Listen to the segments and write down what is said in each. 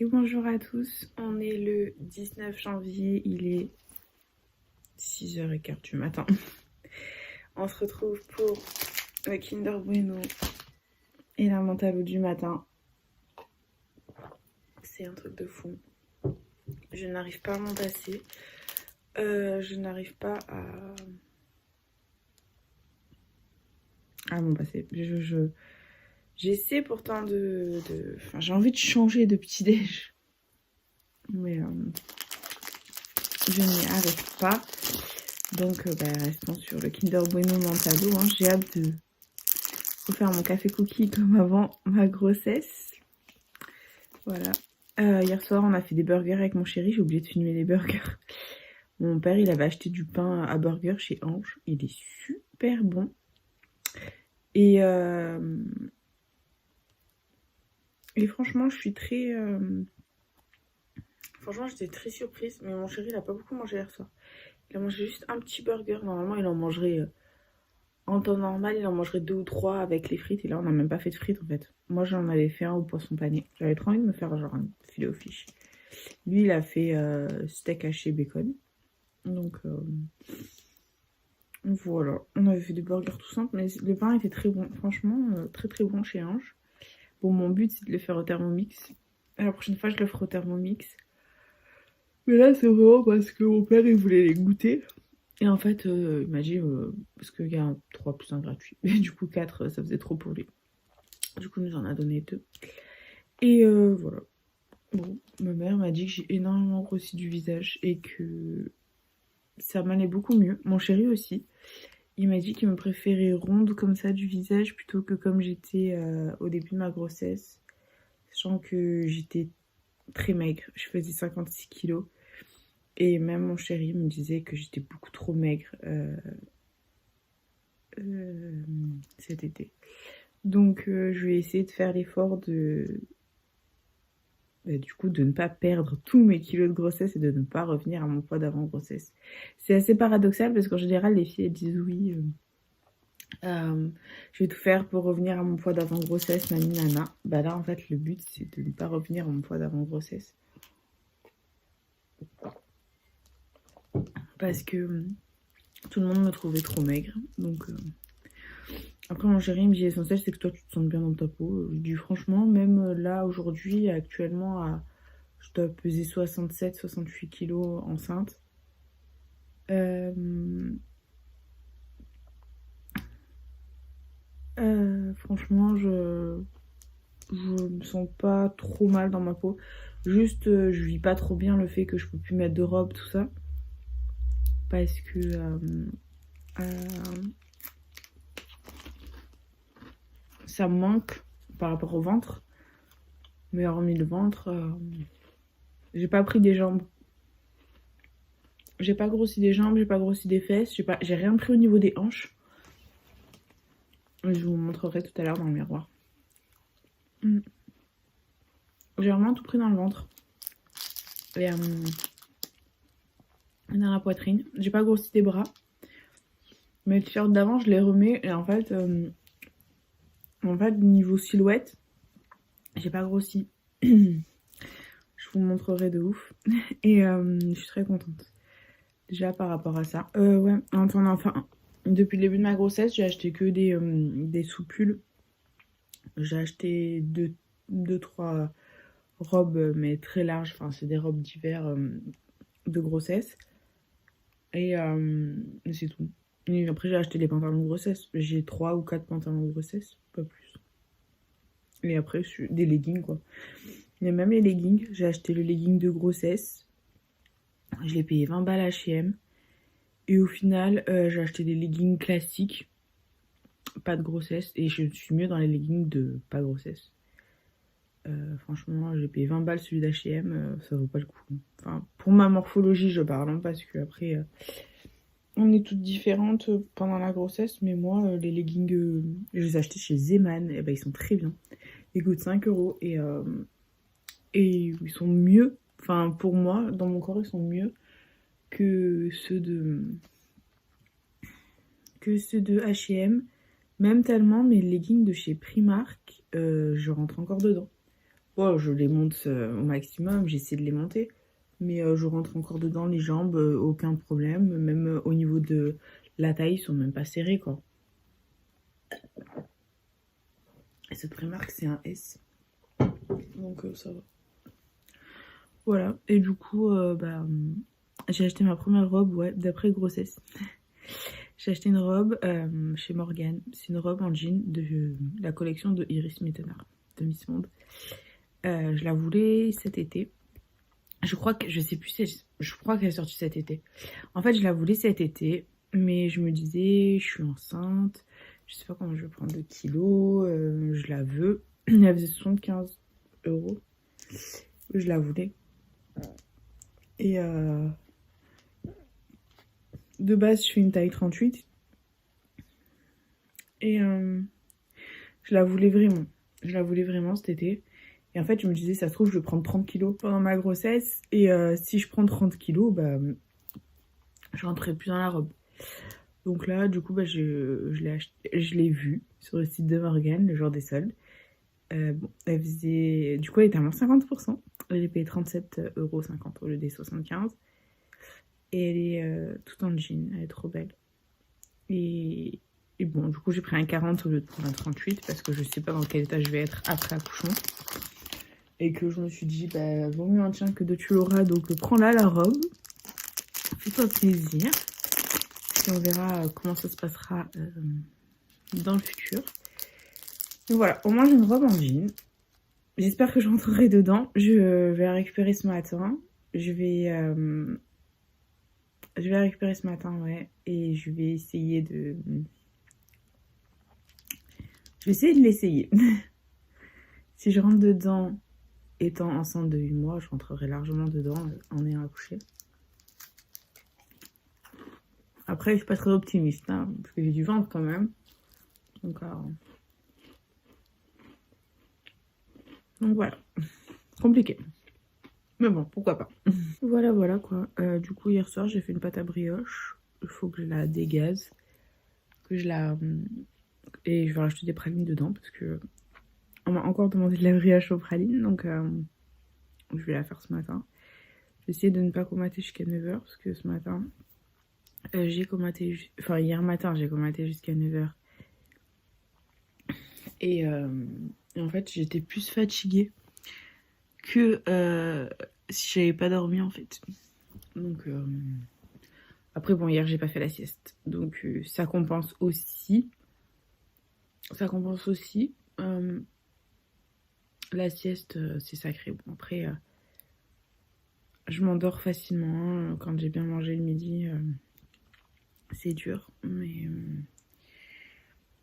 Et bonjour à tous, on est le 19 janvier, il est 6h15 du matin. On se retrouve pour le Kinder Bueno et la menthe à l'eau du matin. C'est un truc de fou. Je n'arrive pas à m'en passer. Je n'arrive pas à m'en passer. J'essaie pourtant Enfin, j'ai envie de changer de petit-déj. Mais je n'y arrive pas. Donc, restons sur le Kinder Bueno menthe à l'eau. J'ai hâte de refaire mon café cookie comme avant ma grossesse. Voilà. Hier soir, on a fait des burgers avec mon chéri. J'ai oublié de filmer les burgers. Mon père, il avait acheté du pain à burger chez Ange. Il est super bon. Et franchement, je suis très... Franchement, j'étais très surprise. Mais mon chéri, il a pas beaucoup mangé hier soir. Il a mangé juste un petit burger. Normalement, il en mangerait... En temps normal, il en mangerait 2 ou 3 avec les frites. Et là, on n'a même pas fait de frites, en fait. Moi, j'en avais fait un au poisson pané. J'avais trop envie de me faire genre un filet aux fiches. Lui, il a fait steak haché bacon. Donc, voilà. On avait fait des burgers tout simples. Mais le pain était très bon. Franchement, très très bon chez Ange. Bon, mon but, c'est de le faire au Thermomix. La prochaine fois, je le ferai au Thermomix. Mais là, c'est vraiment parce que mon père, il voulait les goûter. Et en fait, il m'a dit, parce qu'il y a un 3 plus 1 gratuit. Et du coup, 4, ça faisait trop pour lui. Du coup, il nous en a donné 2. Et voilà. Bon, ma mère m'a dit que j'ai énormément grossi du visage et que ça m'allait beaucoup mieux. Mon chéri aussi. Il m'a dit qu'il me préférait ronde comme ça du visage plutôt que comme j'étais au début de ma grossesse. Sachant que j'étais très maigre. Je faisais 56 kilos. Et même mon chéri me disait que j'étais beaucoup trop maigre cet été. Donc je vais essayer de faire l'effort de ne pas perdre tous mes kilos de grossesse et de ne pas revenir à mon poids d'avant grossesse. C'est assez paradoxal parce qu'en général les filles elles disent oui, je vais tout faire pour revenir à mon poids d'avant grossesse, nani nana. Bah là en fait le but c'est de ne pas revenir à mon poids d'avant grossesse. Parce que tout le monde me trouvait trop maigre. Donc après mon chéri me dit l'essentiel c'est que toi tu te sens bien dans ta peau. Je dis franchement même là aujourd'hui actuellement je dois peser 67-68 kilos enceinte. Franchement je me sens pas trop mal dans ma peau. Juste je vis pas trop bien le fait que je peux plus mettre de robe tout ça. Parce que ça me manque par rapport au ventre. Mais hormis le ventre, j'ai pas pris des jambes. J'ai pas grossi des jambes, j'ai pas grossi des fesses, j'ai rien pris au niveau des hanches. Je vous montrerai tout à l'heure dans le miroir. J'ai vraiment tout pris dans le ventre. Et dans la poitrine. J'ai pas grossi des bras. Mes t-shirts d'avant, je les remets. Et en fait, niveau silhouette, j'ai pas grossi. Je vous montrerai de ouf. Et je suis très contente. Déjà par rapport à ça. Ouais, enfin, depuis le début de ma grossesse, j'ai acheté que des sous-pulls. J'ai acheté 2-3 robes, mais très larges. Enfin, c'est des robes d'hiver de grossesse. Et c'est tout. Et après, j'ai acheté les pantalons de grossesse. J'ai 3 ou 4 pantalons de grossesse, pas plus. Et après, des leggings, quoi. Mais même les leggings, j'ai acheté le legging de grossesse. Je l'ai payé 20 balles à H&M. Et au final, j'ai acheté des leggings classiques. Pas de grossesse. Et je suis mieux dans les leggings de pas grossesse. Franchement, j'ai payé 20 balles celui d'H&M. Ça vaut pas le coup. Enfin, pour ma morphologie, je parle. Hein, parce que après... on est toutes différentes pendant la grossesse, mais moi, les leggings, je les ai achetés chez Zeman, et ben, ils sont très bien. Ils coûtent 5 € et ils sont mieux, enfin pour moi, dans mon corps, ils sont mieux que ceux de H&M. Même tellement, mes leggings de chez Primark, je rentre encore dedans. Ouais, je les monte au maximum, j'essaie de les monter. Mais je rentre encore dedans, les jambes, aucun problème. Même au niveau de la taille, ils sont même pas serrés, quoi. Et cette Primark, c'est un S. Donc ça va. Voilà. Et du coup, j'ai acheté ma première robe, ouais, d'après grossesse. J'ai acheté une robe chez Morgan. C'est une robe en jean de la collection de Iris Mittenard, de Miss Monde. Je la voulais cet été. Je crois que, je sais plus si je crois qu'elle est sortie cet été. En fait, je la voulais cet été, mais je me disais, je suis enceinte, je sais pas comment je vais prendre de kilos, je la veux. Elle faisait 75 €. Je la voulais. Et de base, je fais une taille 38. Et je la voulais vraiment. Je la voulais vraiment cet été. Et en fait, je me disais, ça se trouve, je vais prendre 30 kilos pendant ma grossesse. Et si je prends 30 kilos, je rentrerai plus dans la robe. Donc là, du coup, je l'ai vue sur le site de Morgan, le jour des soldes. Bon, elle faisait... Du coup, elle était à moins 50%. J'ai payé 37,50 € au lieu des 75. Et elle est toute en jean. Elle est trop belle. Et bon, du coup, j'ai pris un 40 au lieu de prendre un 38 parce que je sais pas dans quel état je vais être après accouchement. Et que je me suis dit, vaut mieux un tien que deux tu l'auras. Donc, prends-la, la robe. Fais-toi plaisir. Et on verra comment ça se passera dans le futur. Donc voilà, au moins j'ai une robe en jean. J'espère que je rentrerai dedans. Je vais la récupérer ce matin. Je vais la récupérer ce matin, ouais. Et je vais essayer de... Je vais essayer de l'essayer. Si je rentre dedans, étant enceinte de 8 mois, je rentrerai largement dedans en ayant accouché. Après, je suis pas très optimiste, hein, parce que j'ai du ventre quand même. Donc voilà. Compliqué. Mais bon, pourquoi pas. Voilà quoi. Du coup, hier soir, j'ai fait une pâte à brioche. Il faut que je la dégaze. Que je la... Et je vais rajouter des pralines dedans parce que on m'a encore demandé de la brioche aux pralines. Donc, je vais la faire ce matin. J'ai essayé de ne pas comater jusqu'à 9h parce que ce matin, j'ai comaté... Enfin, hier matin, j'ai comaté jusqu'à 9h. Et en fait, j'étais plus fatiguée que si j'avais pas dormi en fait. Donc après bon, hier j'ai pas fait la sieste, donc ça compense aussi. La sieste c'est sacré. Bon après je m'endors facilement hein, quand j'ai bien mangé le midi. C'est dur, mais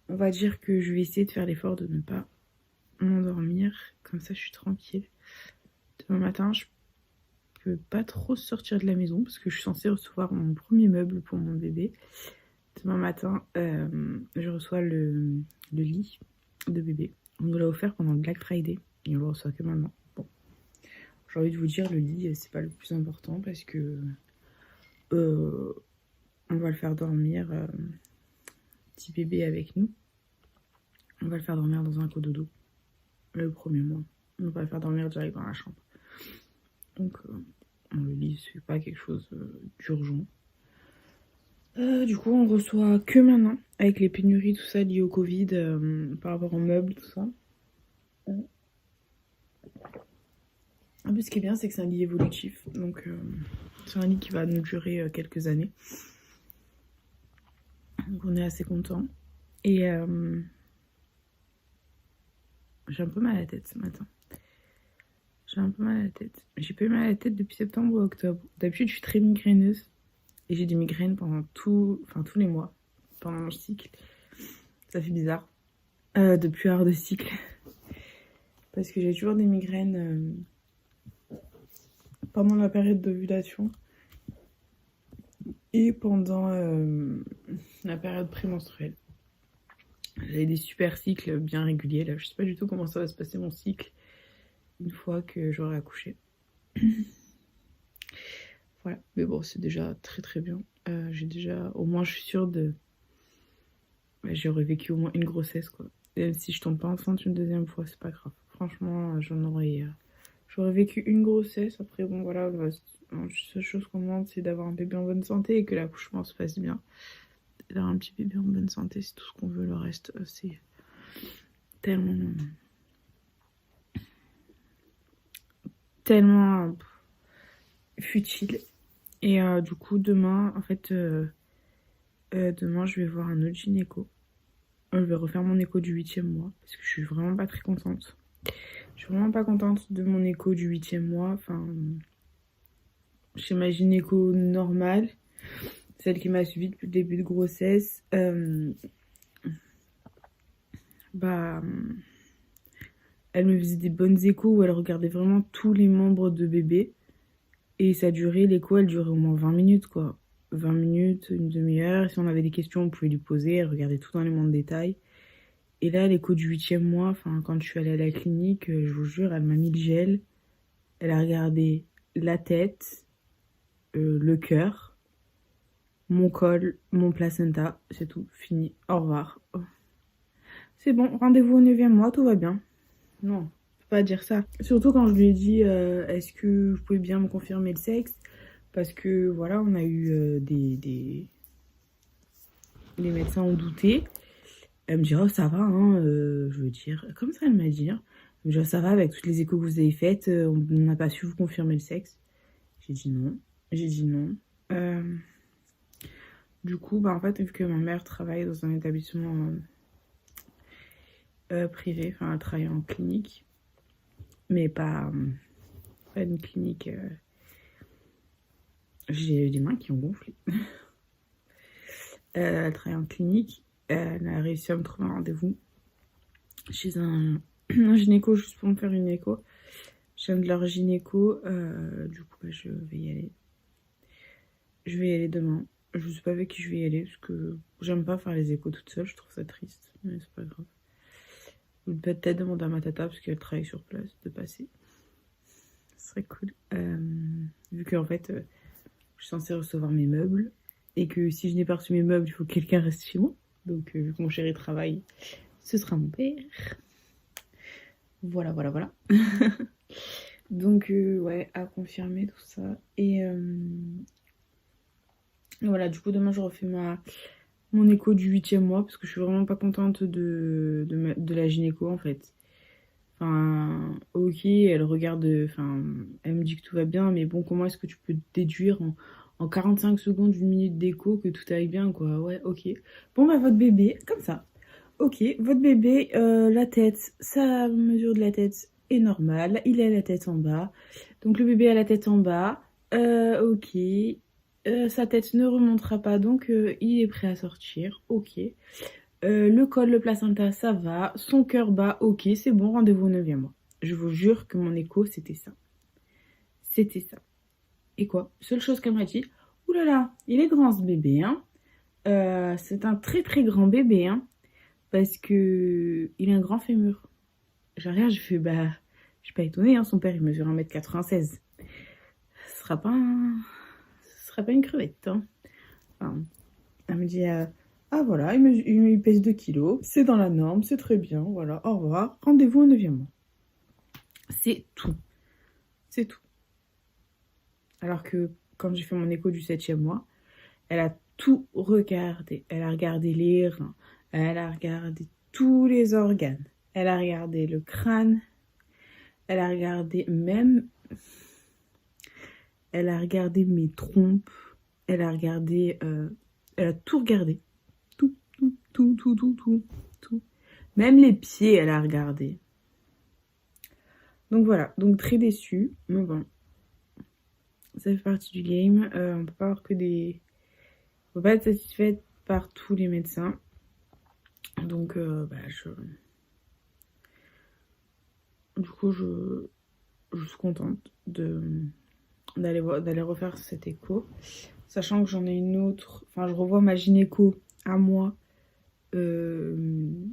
on va dire que je vais essayer de faire l'effort de ne pas m'endormir, comme ça je suis tranquille. Demain matin je peux pas trop sortir de la maison parce que je suis censée recevoir mon premier meuble pour mon bébé. Demain matin, je reçois le lit de bébé. On nous l'a offert pendant le Black Friday et on le reçoit que maintenant. Bon, j'ai envie de vous dire, le lit, c'est pas le plus important parce que on va le faire dormir, petit bébé avec nous. On va le faire dormir dans un cododo le premier mois. On va le faire dormir direct dans la chambre. Donc, le lit, c'est pas quelque chose d'urgent. Du coup, on reçoit que maintenant, avec les pénuries, tout ça, liées au Covid, par rapport aux meubles, tout ça. En plus, ce qui est bien, c'est que c'est un lit évolutif. Donc, c'est un lit qui va nous durer quelques années. Donc, on est assez contents. Et j'ai un peu mal à la tête ce matin. J'ai un peu mal à la tête. J'ai pas eu mal à la tête depuis septembre ou octobre. D'habitude, je suis très migraineuse. Et j'ai des migraines pendant tous les mois. Pendant mon cycle. Ça fait bizarre. De plus avoir de cycle. Parce que j'ai toujours des migraines pendant la période d'ovulation. Et pendant la période prémenstruelle. J'avais des super cycles bien réguliers. Là, je sais pas du tout comment ça va se passer mon cycle. Une fois que j'aurai accouché. Voilà, mais bon, c'est déjà très très bien. J'ai déjà, au moins je suis sûre de... J'aurais vécu au moins une grossesse, quoi. Même si je tombe pas enceinte une deuxième fois, c'est pas grave. Franchement, j'aurais vécu une grossesse. Après, bon, voilà, la seule chose qu'on demande, c'est d'avoir un bébé en bonne santé et que l'accouchement se passe bien. D'avoir un petit bébé en bonne santé, c'est tout ce qu'on veut. Le reste, c'est tellement... tellement futile. Et du coup, demain, en fait, demain, je vais voir un autre gynéco. Je vais refaire mon écho du 8e mois parce que je suis vraiment pas très contente. Je suis vraiment pas contente de mon écho du 8e mois. Enfin, chez ma gynéco normale, celle qui m'a suivie depuis le début de grossesse, bah, elle me faisait des bonnes échos où elle regardait vraiment tous les membres de bébé. Et ça durait, l'écho, elle durait au moins 20 minutes, quoi. 20 minutes, une demi-heure. Si on avait des questions, on pouvait lui poser. Elle regardait tout dans les moindres détails. Et là, l'écho du 8e mois, enfin, quand je suis allée à la clinique, je vous jure, elle m'a mis le gel. Elle a regardé la tête, le cœur, mon col, mon placenta. C'est tout, fini. Au revoir. C'est bon, rendez-vous au 9e mois, tout va bien. Non, on peut pas dire ça. Surtout quand je lui ai dit, est-ce que vous pouvez bien me confirmer le sexe? Parce que, voilà, on a eu les médecins ont douté. Elle me dit, oh, ça va, hein, je veux dire. Comme ça, elle m'a dit, hein. Elle me dit, oh, ça va, avec toutes les échos que vous avez faites, on n'a pas su vous confirmer le sexe. J'ai dit non. J'ai dit non. Du coup, bah, en fait, vu que ma mère travaille dans un établissement privé, enfin, elle travaille en clinique, mais pas une clinique. J'ai des mains qui ont gonflé. Elle travaille en clinique. Elle a réussi à me trouver un rendez-vous chez un gynéco juste pour me faire une écho. J'aime de leur gynéco. Du coup, bah, je vais y aller. Je vais y aller demain. Je sais pas avec qui je vais y aller parce que j'aime pas faire les échos toute seule. Je trouve ça triste. Mais c'est pas grave. Je vais peut-être demander à ma tata parce qu'elle travaille sur place de passer. Ce serait cool. Vu qu'en fait, je suis censée recevoir mes meubles. Et que si je n'ai pas reçu mes meubles, il faut que quelqu'un reste chez moi. Donc, vu que mon chéri travaille, ce sera mon père. Voilà, voilà, voilà. Donc, ouais, à confirmer tout ça. Et voilà, du coup, demain, je refais mon écho du 8e mois parce que je suis vraiment pas contente de la gynéco, en fait. Enfin, ok, elle regarde, enfin, elle me dit que tout va bien, mais bon, comment est-ce que tu peux déduire en 45 secondes, une minute d'écho que tout aille bien, quoi? Ouais, ok. Bon, bah, votre bébé, comme ça. Ok, votre bébé, la tête, sa mesure de la tête est normale. Il a la tête en bas. Donc, le bébé a la tête en bas. Ok. Sa tête ne remontera pas, donc il est prêt à sortir. Ok. Le col, le placenta, ça va. Son cœur bat, ok, c'est bon, rendez-vous au 9e mois. Je vous jure que mon écho, c'était ça. C'était ça. Et quoi? Seule chose qu'elle m'a dit, oulala, il est grand ce bébé, hein. C'est un très très grand bébé, hein. Parce que il a un grand fémur. J'arrive, je fais, bah, je suis pas étonnée, hein, son père, il mesure 1m96. Ce sera pas une crevette, hein. Enfin, elle me dit, ah voilà, il pèse 2 kilos, c'est dans la norme, c'est très bien, voilà, au revoir, rendez-vous au 9e mois. C'est tout. C'est tout. Alors que quand j'ai fait mon écho du 7e mois, elle a tout regardé. Elle a regardé les reins, elle a regardé tous les organes, elle a regardé le crâne, elle a regardé même... Elle a regardé mes trompes, elle a regardé... elle a tout regardé. Tout. Même les pieds, elle a regardé. Donc voilà, donc très déçue, mais bon. Ça fait partie du game. On peut pas avoir que des... On peut pas être satisfaite par tous les médecins. Donc, bah, du coup, je suis contente d'aller refaire cet écho. Sachant que j'en ai une autre... Enfin, je revois ma gynéco à moi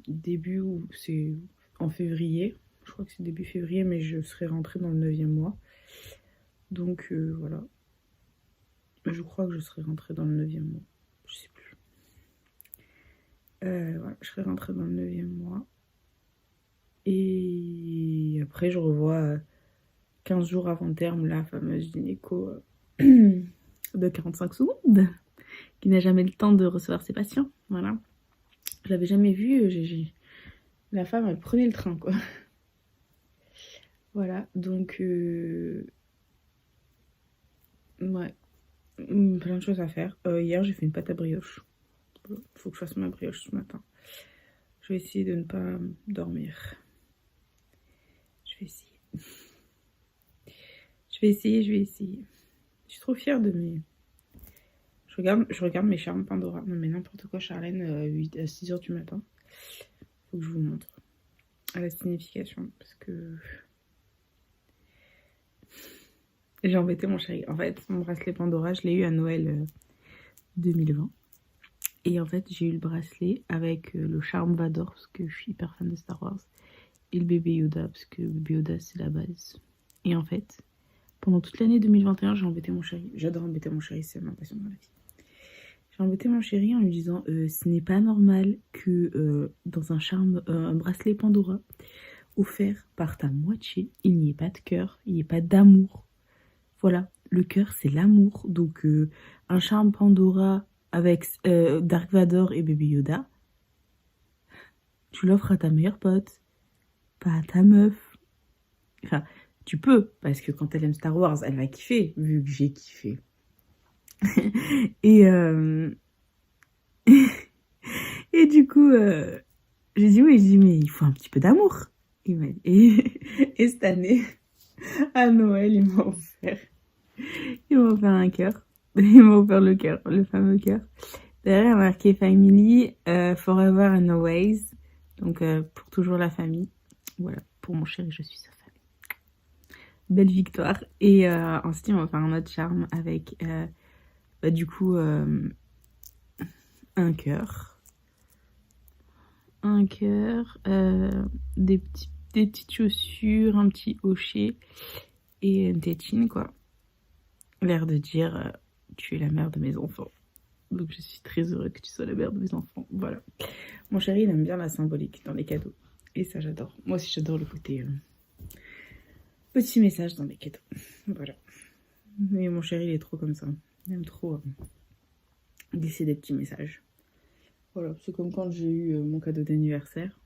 début ou c'est en février. Je crois que c'est début février, mais je serai rentrée dans le 9e mois. Donc, voilà. Je crois que je serai rentrée dans le 9e mois. Je sais plus. Voilà, je serai rentrée dans le 9e mois. Et après, je revois 15 jours avant terme la fameuse gynéco de 45 secondes qui n'a jamais le temps de recevoir ses patients. Voilà. Je l'avais jamais vue. La femme, elle prenait le train, quoi. Voilà. Donc, ouais. Plein de choses à faire. Hier, j'ai fait une pâte à brioche. Faut que je fasse ma brioche ce matin. Je vais essayer de ne pas dormir. Je vais essayer. Je vais essayer. Je suis trop fière de mes... Je regarde mes charmes Pandora. Non mais n'importe quoi, Charlène, à 6h du matin. Faut que je vous montre la signification. Parce que... J'ai embêté mon chéri. En fait, mon bracelet Pandora, je l'ai eu à Noël 2020. Et en fait, j'ai eu le bracelet avec le charme Vador, parce que je suis hyper fan de Star Wars. Et le bébé Yoda, parce que le bébé Yoda, c'est la base. Et en fait, pendant toute l'année 2021, j'ai embêté mon chéri. J'adore embêter mon chéri, c'est ma passion dans la vie. J'ai embêté mon chéri en lui disant ce n'est pas normal que dans un bracelet Pandora offert par ta moitié, il n'y ait pas de cœur, il n'y ait pas d'amour. Voilà, le cœur, c'est l'amour. Donc, un charme Pandora avec Dark Vador et bébé Yoda, tu l'offres à ta meilleure pote, pas à ta meuf. Enfin, tu peux, parce que quand elle aime Star Wars, elle va kiffer, vu que j'ai kiffé. Et et du coup, j'ai dit oui, mais il faut un petit peu d'amour. Et cette année, à Noël, il m'a offert un cœur. Il m'a offert le cœur, le fameux cœur. Derrière, il a marqué Family, Forever and Always. Donc, pour toujours la famille. Voilà, pour mon chéri, je suis sa famille. Belle victoire. Et ensuite, il m'a offert un autre charme avec, du coup, un cœur. Des petites chaussures, un petit hochet et une tétine, quoi. L'air de dire tu es la mère de mes enfants. Donc je suis très heureuse que tu sois la mère de mes enfants. Voilà. Mon chéri, il aime bien la symbolique dans les cadeaux. Et ça, j'adore. Moi aussi, j'adore le côté petit message dans les cadeaux. Voilà. Mais mon chéri, il est trop comme ça. Il aime trop glisser des petits messages. Voilà, c'est comme quand j'ai eu mon cadeau d'anniversaire.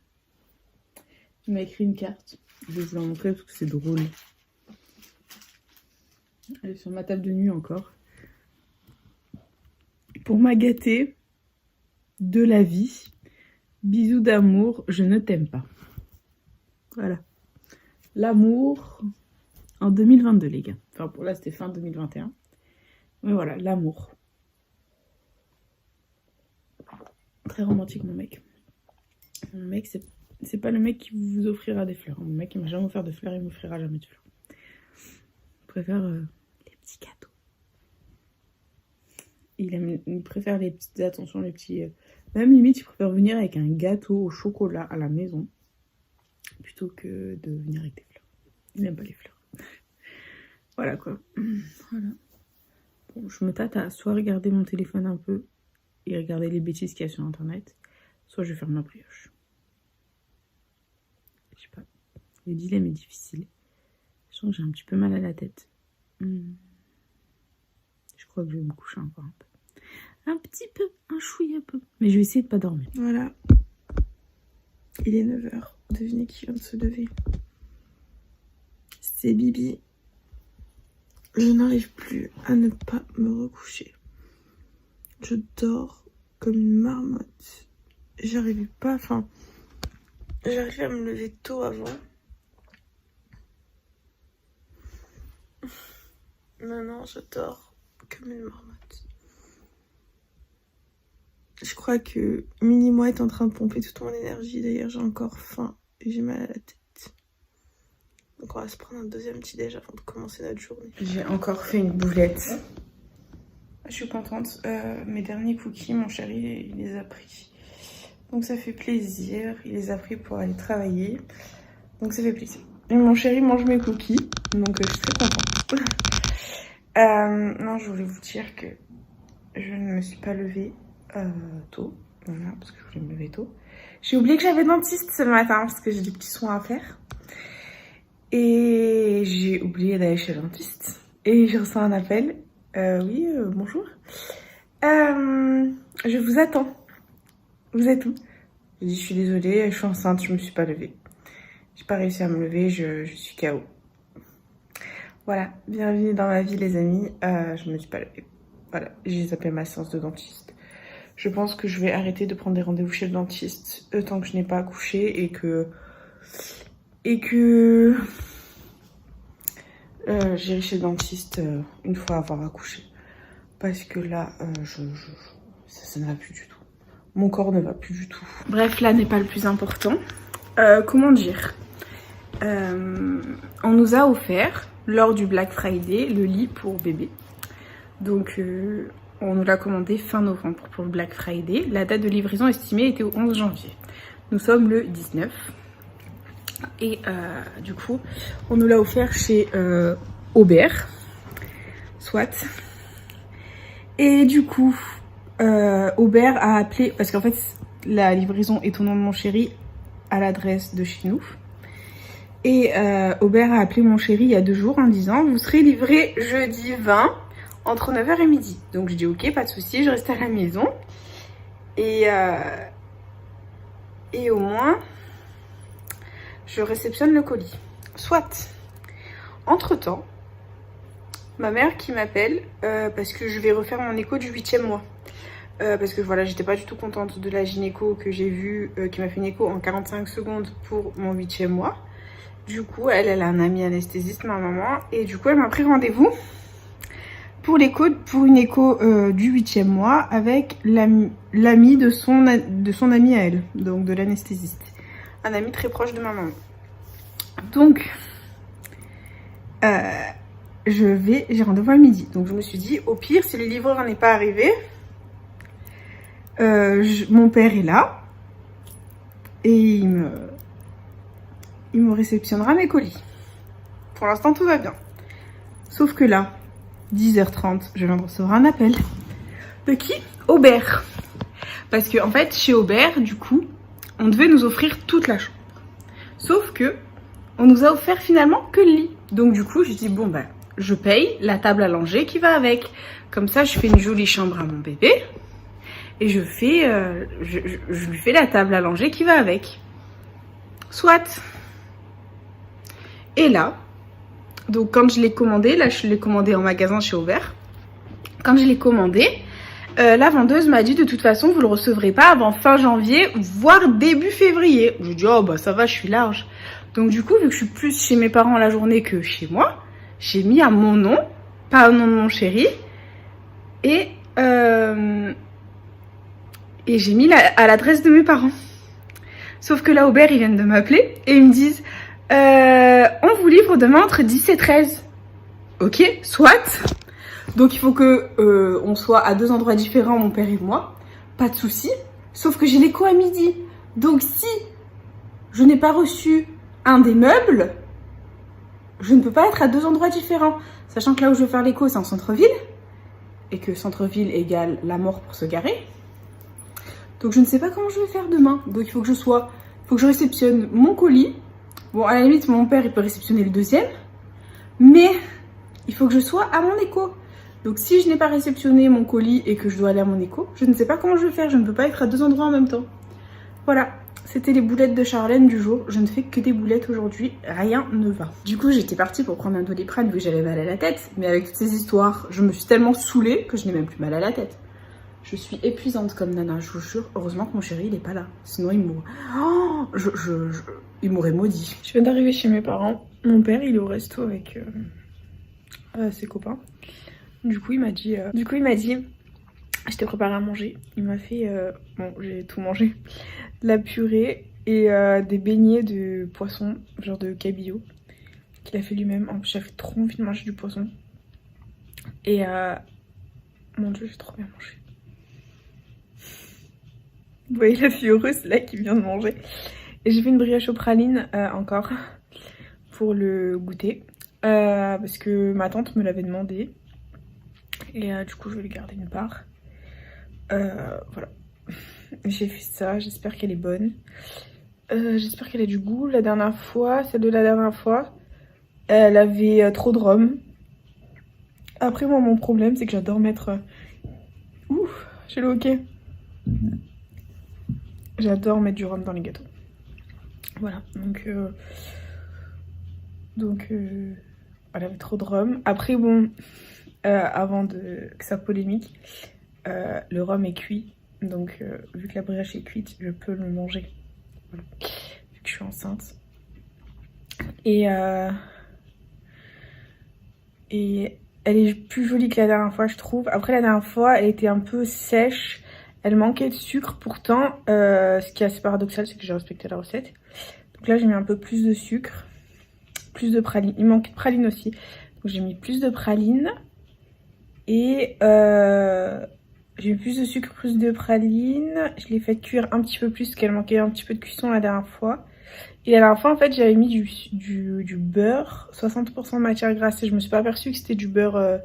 Il m'a écrit une carte. Je vais vous la montrer parce que c'est drôle. Elle est sur ma table de nuit encore. Pour m'agater de la vie, bisous d'amour, je ne t'aime pas. Voilà. L'amour en 2022, les gars. Enfin, pour là, c'était fin 2021. Mais voilà, l'amour. Très romantique, mon mec. Mon mec, c'est pas le mec qui vous offrira des fleurs. Mon mec, il m'a jamais offert de fleurs, il m'offrira jamais de fleurs. Je préfère les petits cadeaux. Il préfère les petites attentions, les petits... Même limite, il préfère venir avec un gâteau au chocolat à la maison plutôt que de venir avec des fleurs. Il n'aime pas les fleurs. Voilà, quoi. Voilà. Bon, je me tâte à soit regarder mon téléphone un peu et regarder les bêtises qu'il y a sur Internet, soit je vais faire ma brioche. Je sais pas. Le dilemme est difficile. Je sens que j'ai un petit peu mal à la tête. Je crois que je vais me coucher encore un peu. Un petit peu, un chouïa peu. Mais je vais essayer de pas dormir. Voilà. Il est 9h. Devinez qui vient de se lever. C'est Bibi. Je n'arrive plus à ne pas me recoucher. Je dors comme une marmotte. J'arrivais pas, enfin... J'arrivais à me lever tôt avant. Maintenant, je dors comme une marmotte. Je crois que Mini-moi est en train de pomper toute mon énergie. D'ailleurs, j'ai encore faim et j'ai mal à la tête. Donc on va se prendre un deuxième petit déj avant de commencer notre journée. J'ai encore fait une boulette. Je suis contente. Mes derniers cookies, mon chéri, il les a pris. Donc ça fait plaisir. Il les a pris pour aller travailler. Donc ça fait plaisir. Et mon chéri mange mes cookies. Donc je suis très contente. Non, je voulais vous dire que je ne me suis pas levée tôt. Voilà, parce que je voulais me lever tôt. J'ai oublié que j'avais dentiste ce matin parce que j'ai des petits soins à faire. Et j'ai oublié d'aller chez le dentiste. Et j'ai reçu un appel. Oui, bonjour. Je vous attends. Vous êtes où? J'ai dit, je suis désolée, je suis enceinte, je me suis pas levée. J'ai pas réussi à me lever, je suis KO. Voilà, bienvenue dans ma vie les amis. Je me suis pas levée. Voilà, j'ai zappé ma séance de dentiste. Je pense que je vais arrêter de prendre des rendez-vous chez le dentiste tant que je n'ai pas accouché et que j'irai chez le dentiste une fois avoir accouché. Parce que là, ça ne va plus du tout. Mon corps ne va plus du tout. Bref, là n'est pas le plus important. Comment dire, on nous a offert, lors du Black Friday, le lit pour bébé. Donc, on nous l'a commandé fin novembre pour le Black Friday. La date de livraison estimée était au 11 janvier. Nous sommes le 19. Et du coup, on nous l'a offert chez Aubert. Soit. Et du coup, Aubert a appelé, parce qu'en fait, la livraison est au nom de mon chéri à l'adresse de chez nous. Et Aubert a appelé mon chéri il y a 2 jours en disant, vous serez livré jeudi 20 entre 9h et midi. Donc je dis ok, pas de souci, je reste à la maison. Et au moins, je réceptionne le colis. Soit. Entre-temps, ma mère qui m'appelle parce que je vais refaire mon écho du 8e mois. Parce que voilà, j'étais pas du tout contente de la gynéco que j'ai vue, qui m'a fait une écho en 45 secondes pour mon 8e mois. Du coup, elle a un ami anesthésiste, ma maman, et du coup, elle m'a pris rendez-vous pour une écho du 8e mois avec l'ami de son ami à elle, donc de l'anesthésiste. Un ami très proche de ma maman. Donc, j'ai rendez-vous à midi. Donc, je me suis dit, au pire, si le livreur n'est pas arrivé, mon père est là et il me réceptionnera mes colis. Pour l'instant, tout va bien. Sauf que là, 10h30, je viens de recevoir un appel. De qui? Aubert. Parce que en fait, chez Aubert, du coup, on devait nous offrir toute la chambre. Sauf que on nous a offert finalement que le lit. Donc du coup, je dis bon ben, je paye la table à langer qui va avec. Comme ça, je fais une jolie chambre à mon bébé. Et je lui fais la table à langer qui va avec. Soit. Et là, donc quand je l'ai commandé, là je l'ai commandé en magasin chez Aubert. Quand je l'ai commandé, la vendeuse m'a dit de toute façon vous le recevrez pas avant fin janvier, voire début février. Je dis oh bah ça va, je suis large. Donc du coup, vu que je suis plus chez mes parents la journée que chez moi, j'ai mis à mon nom, pas au nom de mon chéri. Et j'ai mis à l'adresse de mes parents. Sauf que là, Aubert, ils viennent de m'appeler et ils me disent on vous livre demain entre 10 et 13. Ok, soit. Donc il faut que on soit à 2 endroits différents, mon père et moi. Pas de souci. Sauf que j'ai l'écho à midi. Donc si je n'ai pas reçu un des meubles, je ne peux pas être à 2 endroits différents. Sachant que là où je vais faire l'écho, c'est en centre-ville. Et que centre-ville égale la mort pour se garer. Donc je ne sais pas comment je vais faire demain. Donc il faut que je réceptionne mon colis. Bon, à la limite, mon père, il peut réceptionner le 2e. Mais il faut que je sois à mon écho. Donc si je n'ai pas réceptionné mon colis et que je dois aller à mon écho, je ne sais pas comment je vais faire. Je ne peux pas être à 2 endroits en même temps. Voilà, c'était les boulettes de Charlène du jour. Je ne fais que des boulettes aujourd'hui. Rien ne va. Du coup, j'étais partie pour prendre un Doliprane vu que j'avais mal à la tête. Mais avec toutes ces histoires, je me suis tellement saoulée que je n'ai même plus mal à la tête. Je suis épuisante comme nana, je vous jure. Heureusement que mon chéri, il est pas là. Sinon, il m'aurait maudit. Je viens d'arriver chez mes parents. Mon père, il est au resto avec ses copains. Du coup, il m'a dit... je t'ai préparé à manger. Il m'a fait... bon, j'ai tout mangé. De la purée et des beignets de poisson, genre de cabillaud. Qu'il a fait lui-même. En plus, j'avais trop envie de manger du poisson. Et... mon dieu, j'ai trop bien mangé. Vous voyez la fille heureuse là qui vient de manger. Et j'ai fait une brioche aux pralines encore pour le goûter. Parce que ma tante me l'avait demandé. Et du coup je vais lui garder une part. Voilà. j'ai fait ça, j'espère qu'elle est bonne. J'espère qu'elle a du goût. La dernière fois, celle de la dernière fois, elle avait trop de rhum. Après moi mon problème c'est que j'adore mettre... Ouf, j'ai le hoquet. J'adore mettre du rhum dans les gâteaux. Voilà, donc elle avait trop de rhum. Après bon, avant que ça polémique, le rhum est cuit. Donc vu que la brioche est cuite, je peux le manger. Voilà. Vu que je suis enceinte. Et elle est plus jolie que la dernière fois, je trouve. Après la dernière fois, elle était un peu sèche. Elle manquait de sucre pourtant. Ce qui est assez paradoxal, c'est que j'ai respecté la recette. Donc là, j'ai mis un peu plus de sucre. Plus de praline. Il manquait de praline aussi. Donc j'ai mis plus de praline. Et j'ai mis plus de sucre, plus de praline. Je l'ai fait cuire un petit peu plus parce qu'elle manquait un petit peu de cuisson la dernière fois. Et la dernière fois, en fait, j'avais mis du beurre, 60% de matière grasse. Et je me suis pas aperçue que c'était du beurre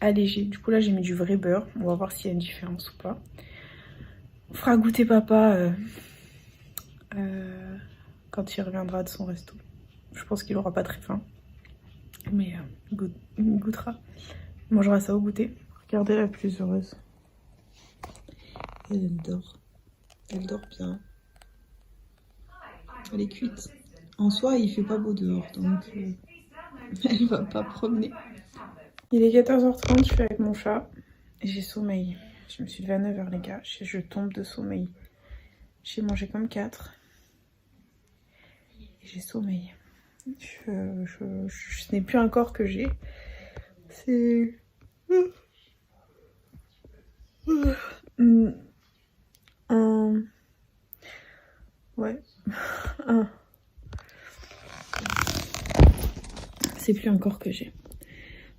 allégé. Du coup, là, j'ai mis du vrai beurre. On va voir s'il y a une différence ou pas. On fera goûter papa quand il reviendra de son resto. Je pense qu'il aura pas très faim. Mais il goûtera. Il mangera ça au goûter. Regardez la plus heureuse. Elle dort. Elle dort bien. Elle est cuite. En soi, il fait pas beau dehors, donc elle va pas promener. Il est 14h30, je suis avec mon chat. J'ai sommeil. Je me suis levée à 9h, les gars. Je tombe de sommeil. J'ai mangé comme 4. Et j'ai sommeil. Ce n'est plus un corps que j'ai. C'est... Ouais. C'est plus un corps que j'ai.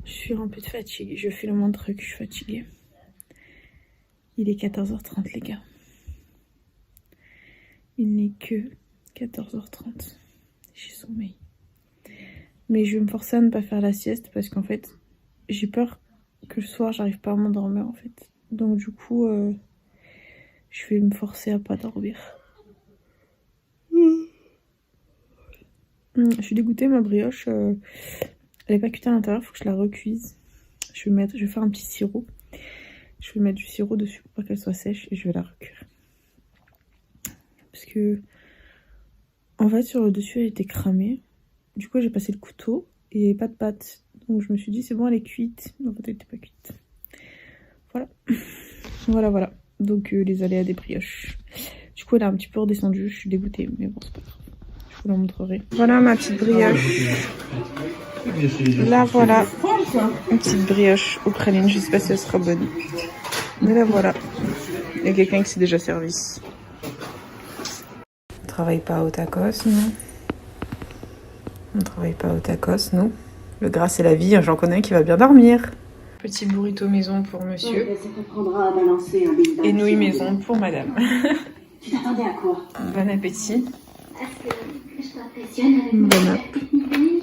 Je suis un peu de fatigue. Je fais le moindre truc, je suis fatiguée. Il est 14h30, les gars. Il n'est que 14h30. J'ai sommeil. Mais je vais me forcer à ne pas faire la sieste parce qu'en fait, j'ai peur que le soir, j'arrive pas à m'endormir en fait. Donc du coup, je vais me forcer à pas dormir. Je suis dégoûtée, ma brioche. Elle est pas cuite à l'intérieur, faut que je la recuise. Je vais faire un petit sirop. Je vais mettre du sirop dessus pour pas qu'elle soit sèche et je vais la recuire. Parce que, en fait, sur le dessus, elle était cramée. Du coup, j'ai passé le couteau et il n'y avait pas de pâte. Donc, je me suis dit, c'est bon, elle est cuite. Mais en fait, elle n'était pas cuite. Voilà. Voilà. Donc, les aléas des brioches. Du coup, elle est un petit peu redescendue. Je suis dégoûtée, mais bon, c'est pas grave. Je vous la montrerai. Voilà ma petite brioche. Là, voilà. Une petite brioche au praline. Je sais pas si elle sera bonne. Mais là, voilà. Il y a quelqu'un qui s'est déjà servi. On travaille pas au tacos, non. On travaille pas au tacos, nous. Le gras, c'est la vie. J'en connais un qui va bien dormir. Petit burrito maison pour monsieur. Et nouilles maison pour madame. Tu t'attendais à quoi? Bon appétit. Est-ce que je t'impressionne avec Bon appétit.